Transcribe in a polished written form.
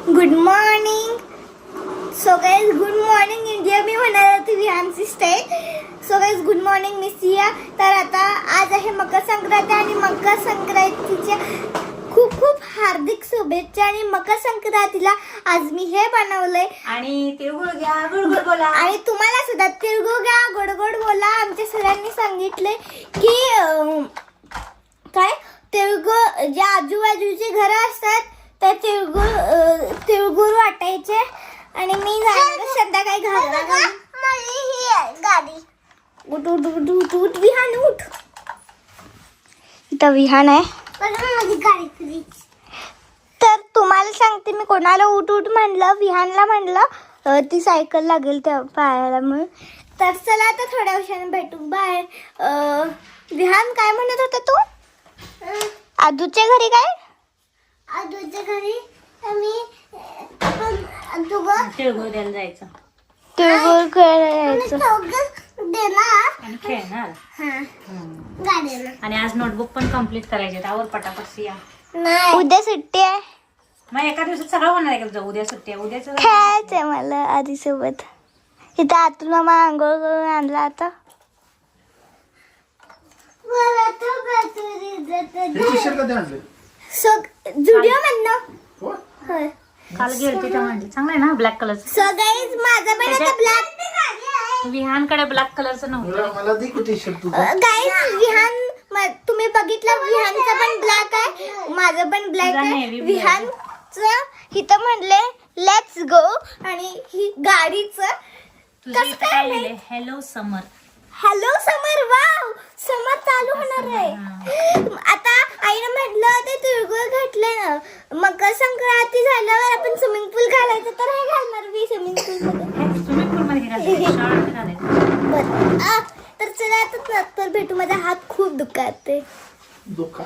Good morning. So guys good morning India. मी म्हणाल होती विहानची style. So guys good morning मी सिया. तर आता आज आहे मकर संक्रांती आणि मकर संक्रांतीच्या खूप खूप हार्दिक शुभेच्छा. आणि मकर संक्रांतीला आज मी हे बनवलंय आणि तिळगुळ घ्या, गुळगुळ बोला. आणि तुम्हाला सुद्धा तिळगुळ घ्या, गोड गोड बोला. आमच्या सरांनी सांगितले की काय तिळगुळ जे आजूबाजूचे घर असतात तर तिळगुळ वाटायचे. आणि मी जाणार संध्याकाळी घालणार गाडी. उठ उठ उठ उठ उठ विहान उठ. इथं विहान आहे. तर तुम्हाला सांगते मी कोणाला उठ उठ म्हणलं, विहानला म्हणलं ती सायकल लागेल त्या पायाला म्हणून. तर चला आता थोड्या वेळाने भेटू बाहेर. विहान काय म्हणत होता तू? आदूच्या घरी काय? आदूच्या घरी तिळगुळ द्यायला जायचं, तिळगुळ खेळायचं आणि खेळणार. आणि आज नोटबुक पण कम्प्लीट करायचे. त्यावर पटापट सिया. उद्या सुट्टी आहे. मग एका दिवसात सगळं होणार आहे का? उद्या सुट्टी आहे. उद्याच खेळायचंय मला आधी सोबत. इथं आतून मामा आंघोळ करून आणला आता. जुडिओ म्हणणं काल गेलते त्या म्हणजे चांगलं आहे ना ब्लॅक कलरचं. सो गाईज माझा पण आता ब्लॅक. विहानकडे ब्लॅक कलरचं नव्हतं. मला दे की टी-शर्ट तू. गाईज विहान तुम्ही बघितलं विहानचा पण ब्लॅक आहे, माझं पण ब्लॅक आहे. विहानचं इथं म्हणले लेट्स गो आणि ही गाडीचं तुझं इथं काय लिहिलंय? हॅलो समर. हॅलो समर. वाव समर चालू होणार आहे आता. आईने म्हटलं ते तिळगुळ घातले ना, मकर संक्रांती झाल्यावर आपण स्विमिंग पूल घालायचं. तर हे घालणार मी स्विमिंग पूल मध्ये. स्विमिंग पूल मध्ये घालायचं, शाळेत घालायचं. तर चला आता नंतर भेटू. माझा हात खूप दुखत आहे. दुखा